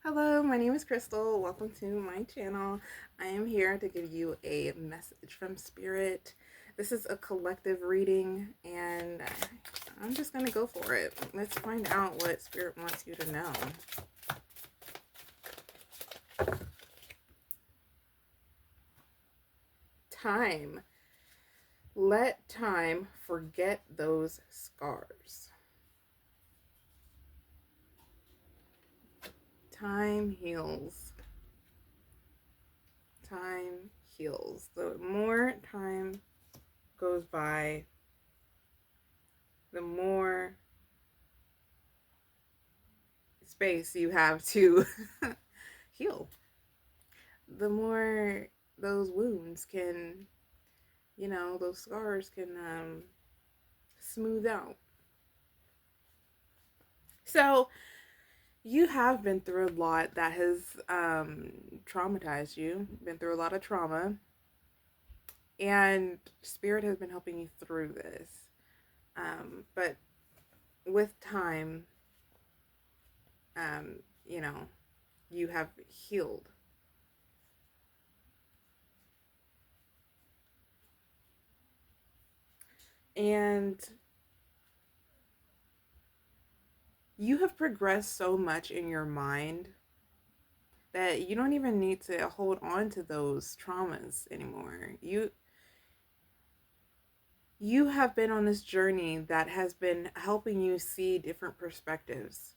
Hello, my name is Crystal. Welcome to my channel. I am here to give you a message from Spirit. This is a collective reading, and I'm just going to go for it. Let's find out what Spirit wants you to know. Time. Let time forget those scars. Time heals. Time heals. The more time goes by, the more space you have to heal. The more those wounds can, those scars can smooth out. So, you have been through a lot that has traumatized you, been through a lot of trauma, and Spirit has been helping you through this. But with time, um, you know, you have healed. And you have progressed so much in your mind that you don't even need to hold on to those traumas anymore. You have been on this journey that has been helping you see different perspectives.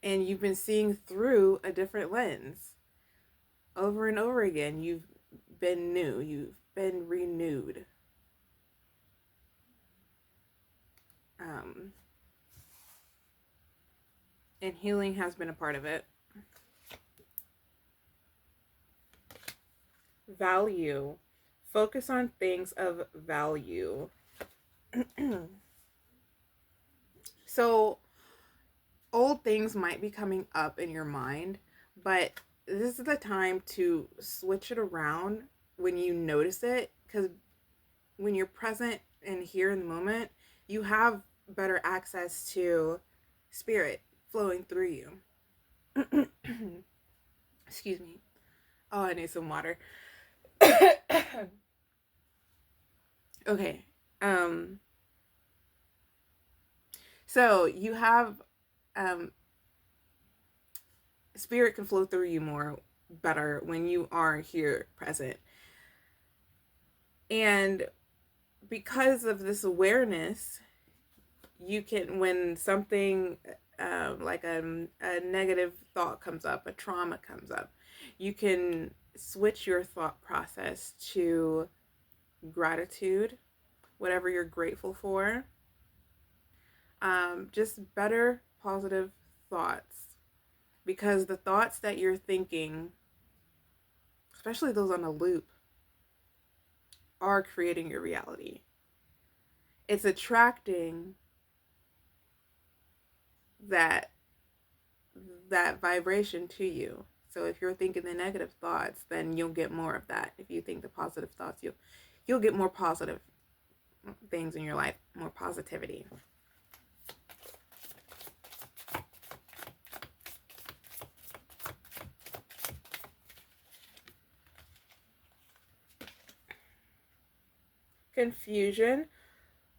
And you've been seeing through a different lens over and over again. You've been new, you've been renewed. Um, and healing has been a part of it. Value. Focus on things of value. So, old things might be coming up in your mind, but this is the time to switch it around when you notice it, because when you're present and here in the moment, you have better access to Spirit flowing through you. Excuse me. Oh, I need some water. Okay. Um so you have um Spirit can flow through you more better when you are here present. And because of this awareness, you can, when something like a negative thought comes up, a trauma comes up, you can switch your thought process to gratitude, whatever you're grateful for, just better positive thoughts. Because the thoughts that you're thinking, especially those on a loop, are creating your reality. It's attracting that that vibration to you. So if you're thinking the negative thoughts, then you'll get more of that. If you think the positive thoughts, you'll get more positive things in your life, more positivity. Confusion.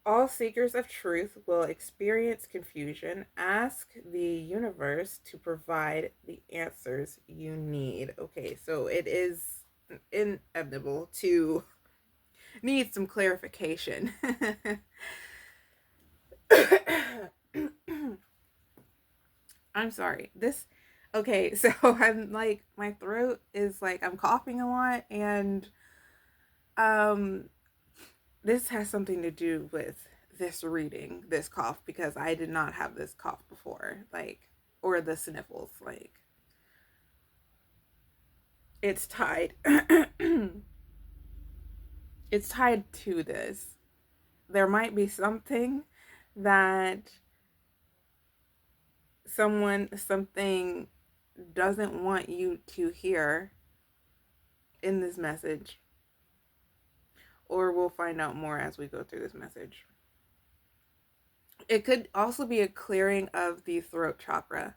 All seekers of truth will experience confusion. Ask the universe to provide the answers you need. Okay, so it is inevitable to need some clarification. I'm sorry. Okay, so I'm like, my throat is like, I'm coughing a lot, and um, this has something to do with this reading, this cough, because I did not have this cough before, like, or the sniffles. Like, it's tied. It's tied to this. There might be something that something doesn't want you to hear in this message, or we'll find out more as we go through this message. It could also be a clearing of the throat chakra.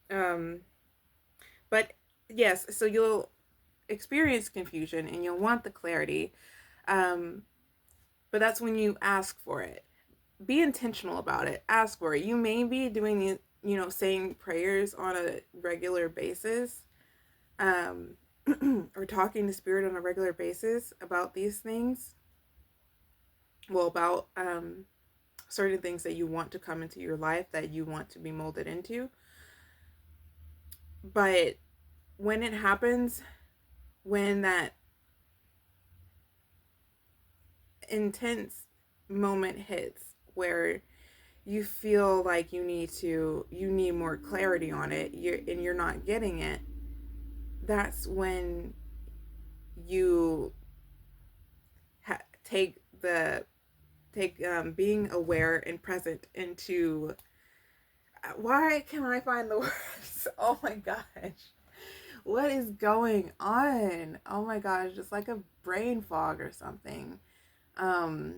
Um, but yes, so you'll experience confusion and you'll want the clarity. Um, but that's when you ask for it. Be intentional about it. Ask for it. You may be doing, saying prayers on a regular basis, um, or talking to spirit on a regular basis about these things. Well, about certain things that you want to come into your life, that you want to be molded into. But when it happens, when that intense moment hits where you feel like you need more clarity on it, you're not getting it, that's when you take being aware and present into, why can I find the words? Oh my gosh, what is going on? Oh my gosh, just like a brain fog or something. um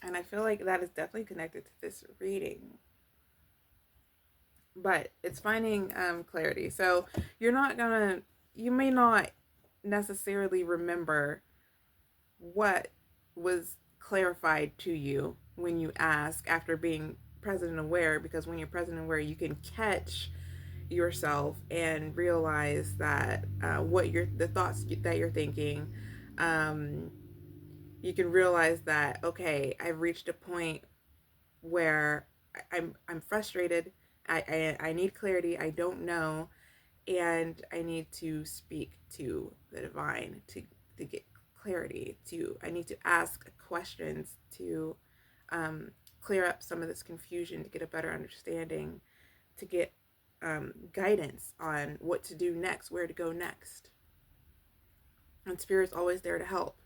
and I feel like that is definitely connected to this reading, but it's finding clarity. So you're not gonna, you may not necessarily remember what was clarified to you when you ask after being present and aware, because when you're present and aware, you can catch yourself and realize that what you're the thoughts that you're thinking. um, you can realize that, okay, I've reached a point where I'm frustrated. I need clarity. I don't know, and I need to speak to the divine to get clarity. I need to ask questions to clear up some of this confusion, to get a better understanding, to get guidance on what to do next, where to go next. And Spirit's always there to help.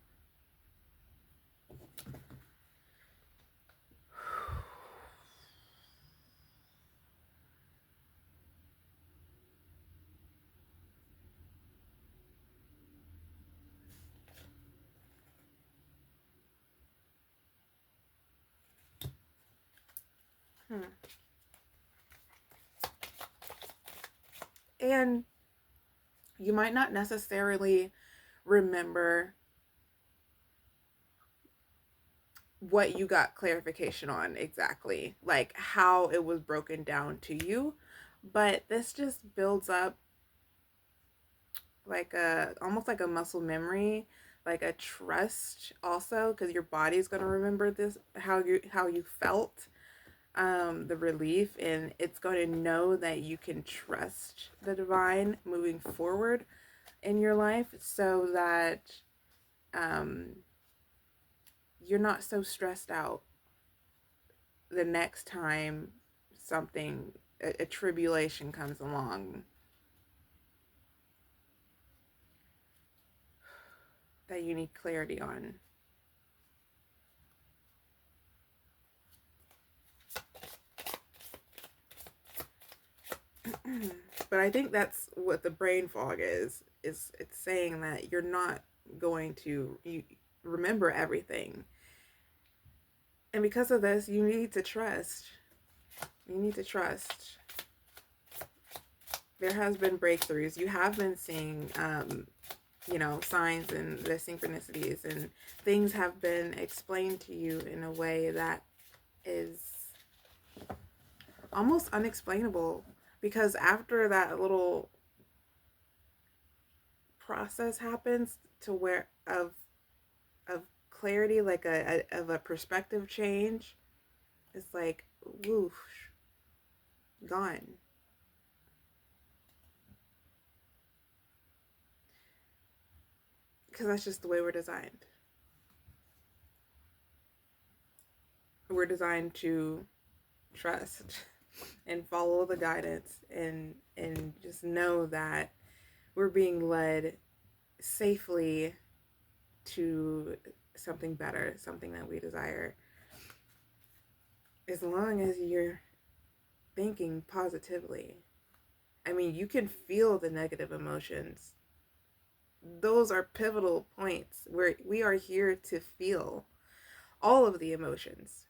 Hmm. And you might not necessarily remember what you got clarification on exactly, like how it was broken down to you, but this just builds up like a, almost like a muscle memory, like a trust also, because your body's going to remember this, how you felt, the relief, and it's going to know that you can trust the divine moving forward in your life, so that um, you're not so stressed out the next time something, a tribulation comes along that you need clarity on. But I think that's what the brain fog is it's saying that you're not going to you remember everything. And because of this, you need to trust. You need to trust. There has been breakthroughs. You have been seeing signs and the synchronicities, and things have been explained to you in a way that is almost unexplainable, because after that little process happens to where of clarity, like of a perspective change, it's like whoosh, gone. Because that's just the way we're designed. We're designed to trust and follow the guidance, and just know that we're being led safely to something better, something that we desire, as long as you're thinking positively. I mean, you can feel the negative emotions, those are pivotal points where we are here to feel all of the emotions.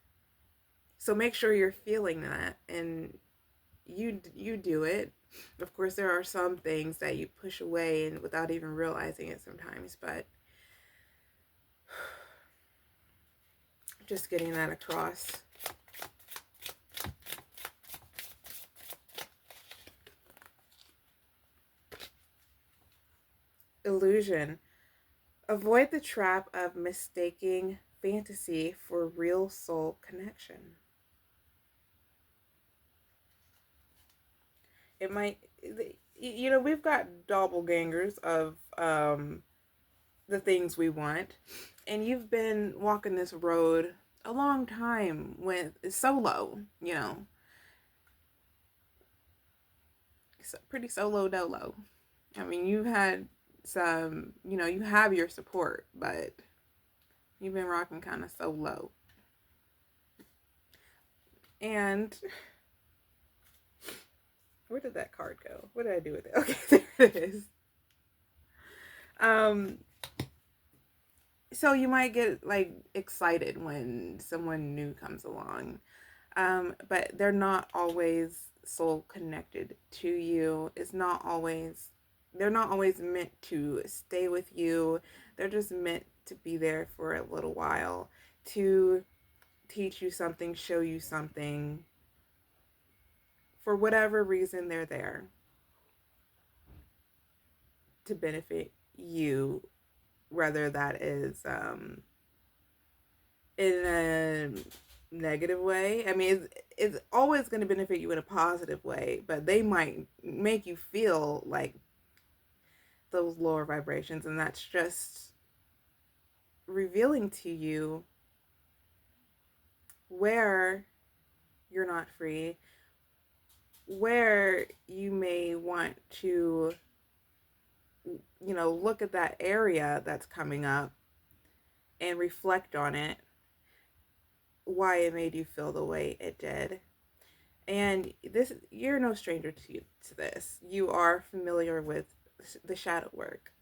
So make sure you're feeling that, and you do it. Of course, there are some things that you push away and without even realizing it sometimes, but just getting that across. Illusion. Avoid the trap of mistaking fantasy for real soul connection. It might, we've got doppelgangers of the things we want, and you've been walking this road a long time with solo, pretty solo dolo. I mean, you've had some, you have your support, but you've been rocking kind of solo. And where did that card go? What did I do with it? Okay, there it is. So you might get like excited when someone new comes along, but they're not always soul connected to you. They're not always meant to stay with you. They're just meant to be there for a little while to teach you something, show you something. For whatever reason, they're there to benefit you, whether that is in a negative way. I mean, it's always going to benefit you in a positive way, but they might make you feel like those lower vibrations, and that's just revealing to you where you're not free, where you may want to, look at that area that's coming up and reflect on it, why it made you feel the way it did. And this, you're no stranger to this. You are familiar with the shadow work.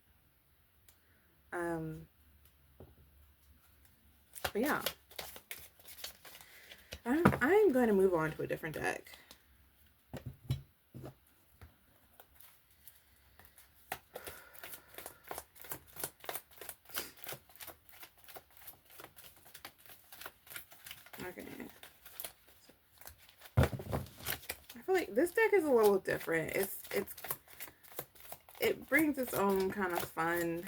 But yeah, I'm going to move on to a different deck. Okay. I feel like this deck is a little different. It brings its own kind of fun.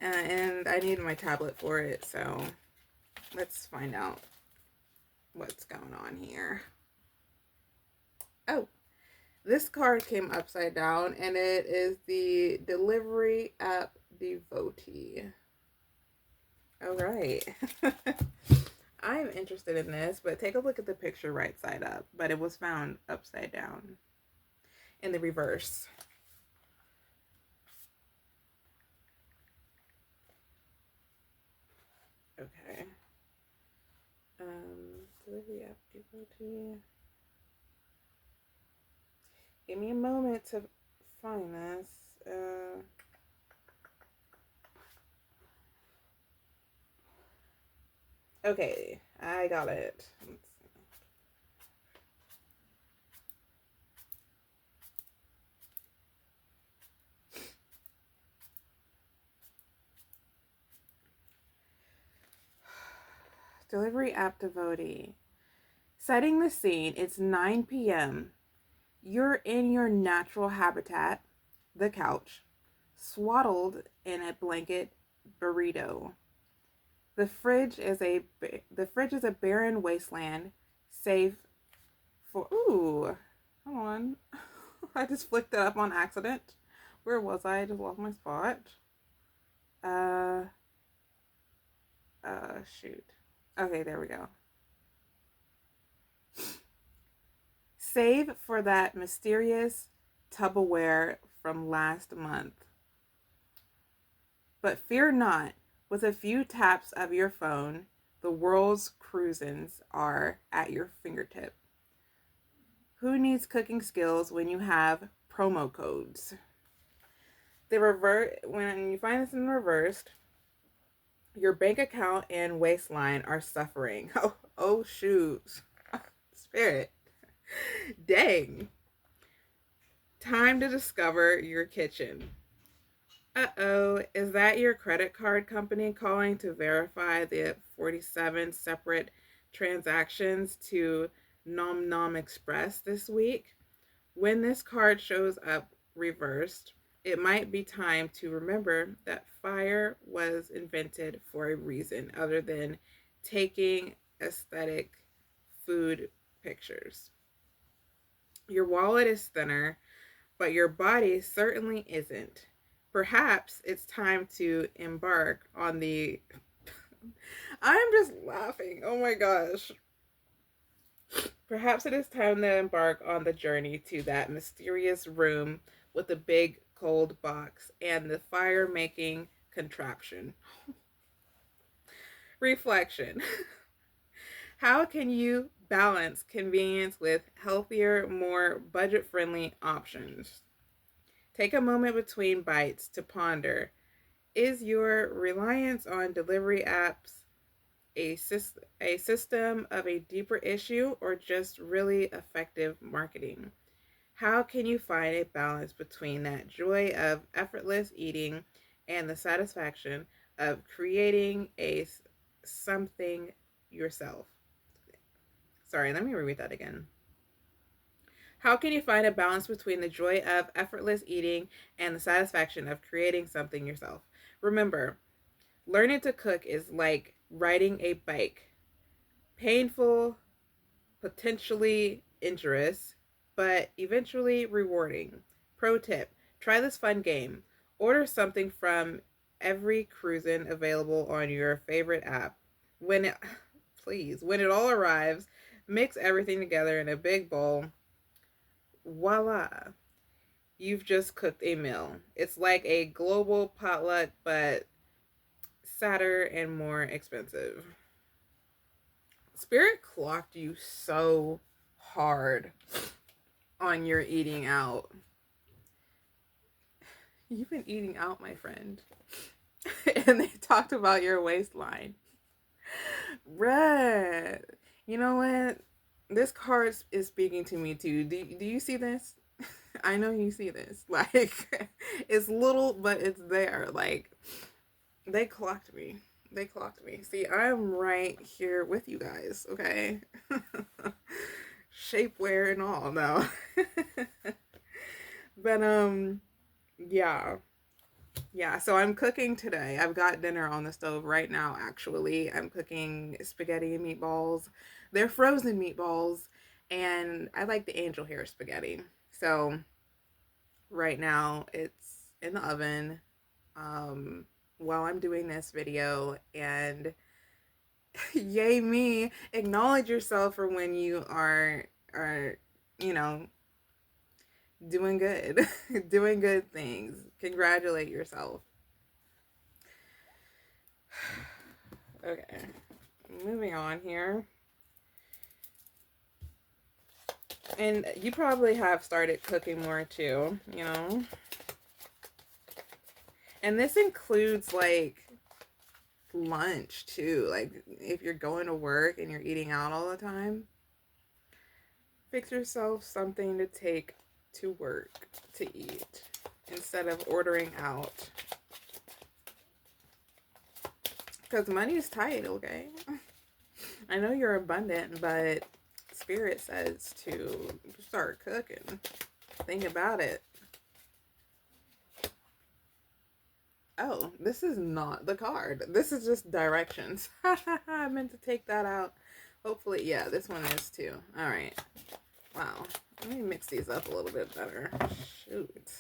And I need my tablet for it, so let's find out what's going on here. Oh, this card came upside down, and it is the Delivery App Devotee. All right. I'm interested in this, but take a look at the picture right side up. But it was found upside down in the reverse. Okay. Delivery App Devotee. Give me a moment to find this. Okay, I got it. Let's see. Delivery App Devotee. Setting the scene, it's 9 p.m. You're in your natural habitat, the couch, swaddled in a blanket burrito. The fridge is a barren wasteland, save for hold on. I just flicked it up on accident. Where was I? I just lost my spot. Shoot. Okay, there we go. Save for that mysterious Tupperware from last month. But fear not, with a few taps of your phone, the world's cuisines are at your fingertip. Who needs cooking skills when you have promo codes? The revert when you find this in reversed, your bank account and waistline are suffering. Oh shoot. Spirit. Dang. Time to discover your kitchen. Uh-oh, is that your credit card company calling to verify the 47 separate transactions to Nom Nom Express this week? When this card shows up reversed, it might be time to remember that fire was invented for a reason other than taking aesthetic food pictures. Your wallet is thinner, but your body certainly isn't. Perhaps it's time to embark on the. I'm just laughing. Oh my gosh. Perhaps it is time to embark on the journey to that mysterious room with the big cold box and the fire making contraption. Reflection. How can you balance convenience with healthier, more budget friendly options? Take a moment between bites to ponder. Is your reliance on delivery apps a system of a deeper issue or just really effective marketing? How can you find a balance between that joy of effortless eating and the satisfaction of creating a something yourself? Sorry, let me reread that again. How can you find a balance between the joy of effortless eating and the satisfaction of creating something yourself? Remember, learning to cook is like riding a bike. Painful, potentially injurious, but eventually rewarding. Pro tip: try this fun game. Order something from every cuisine available on your favorite app. When it, please, when it all arrives, mix everything together in a big bowl. Voila! You've just cooked a meal. It's like a global potluck, but sadder and more expensive. Spirit clocked you so hard on your eating out. You've been eating out, my friend. And they talked about your waistline. Bruh. You know what? This card is speaking to me too. Do you see this? I know you see this. Like, it's little, but it's there. Like, they clocked me. They clocked me. See, I'm right here with you guys, okay? Shapewear and all, no. But, yeah. Yeah, so I'm cooking today. I've got dinner on the stove right now, actually. I'm cooking spaghetti and meatballs. They're frozen meatballs, and I like the angel hair spaghetti. So right now it's in the oven um, while I'm doing this video, and yay me, acknowledge yourself for when you are you know doing good, doing good things. Congratulate yourself. Okay, moving on here. And you probably have started cooking more too, you know? And this includes like lunch too. Like if you're going to work and you're eating out all the time, fix yourself something to take to work to eat instead of ordering out. Because money is tight, okay? I know you're abundant, but Spirit says to start cooking. Think about it. Oh, this is not the card. This is just directions. I meant to take that out. Hopefully, yeah, this one is too. All right. Wow. Let me mix these up a little bit better. Shoot.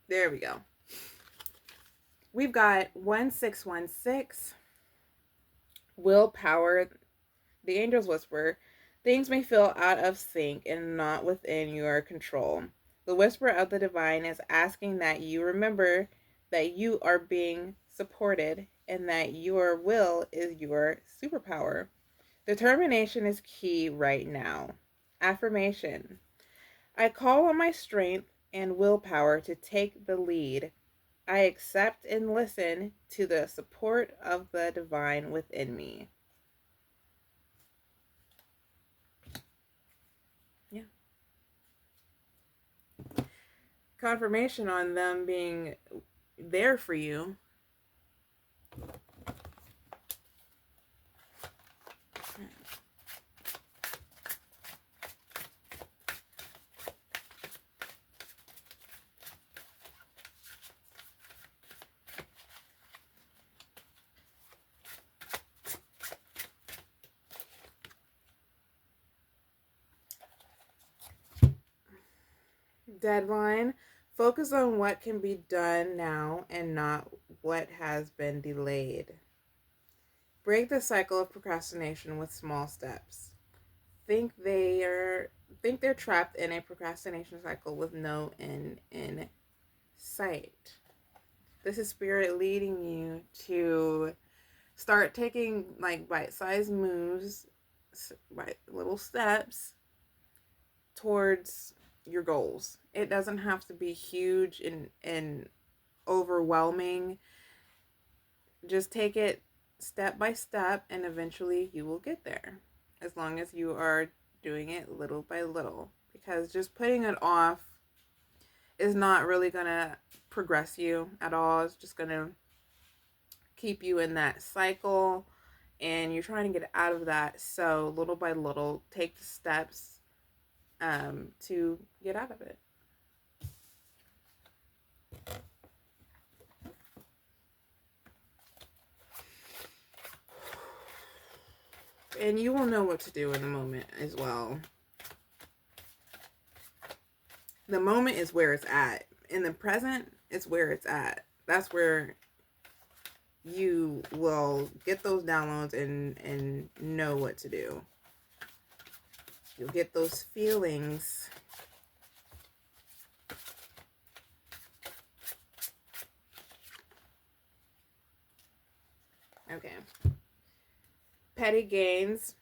There we go. We've got 1616. Willpower. The Angel's Whisper. Things may feel out of sync and not within your control. The whisper of the divine is asking that you remember that you are being supported and that your will is your superpower. Determination is key right now. Affirmation. I call on my strength and willpower to take the lead. I accept and listen to the support of the divine within me. Yeah. Confirmation on them being there for you. Deadline. Focus on what can be done now and not what has been delayed. Break the cycle of procrastination with small steps. Think they're trapped in a procrastination cycle with no end in sight. This is spirit leading you to start taking like bite-sized moves, by little steps towards your goals. It doesn't have to be huge and overwhelming. Just take it step by step and eventually you will get there. As long as you are doing it little by little. Because just putting it off is not really going to progress you at all. It's just going to keep you in that cycle and you're trying to get out of that. So little by little, take the steps to get out of it. And you will know what to do in the moment as well. The moment is where it's at. In the present, it's where it's at. That's where you will get those downloads and know what to do. You'll get those feelings. Okay. Petty gains.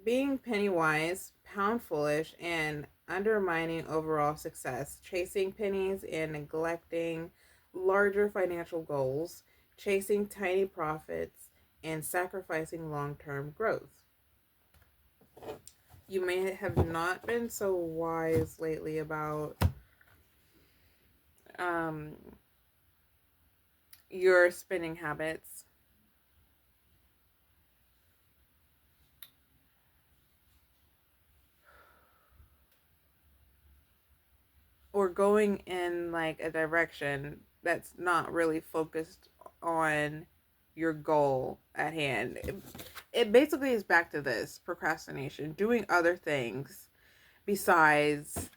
Being penny wise, pound foolish, and undermining overall success. Chasing pennies and neglecting larger financial goals. Chasing tiny profits and sacrificing long-term growth. You may have not been so wise lately about your spending habits. Or going in like a direction that's not really focused on your goal at hand. It basically is back to this procrastination, doing other things besides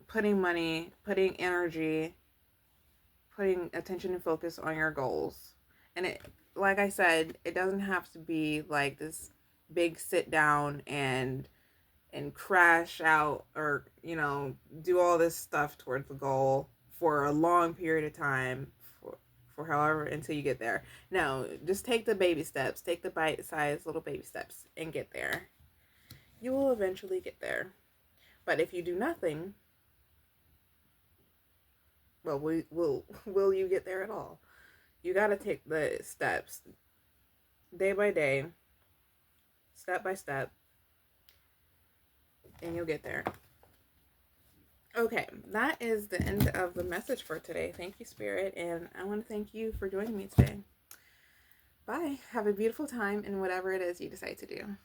putting money, putting energy, putting attention and focus on your goals. And it, like I said, it doesn't have to be like this big sit down and crash out or, you know, do all this stuff towards the goal for a long period of time for however until you get there. No, just take the baby steps, take the bite-sized little baby steps and get there. You will eventually get there. But if you do nothing, well, will you get there at all? You got to take the steps day by day, step by step, and you'll get there. Okay, that is the end of the message for today. Thank you, Spirit, and I want to thank you for joining me today. Bye. Have a beautiful time in whatever it is you decide to do.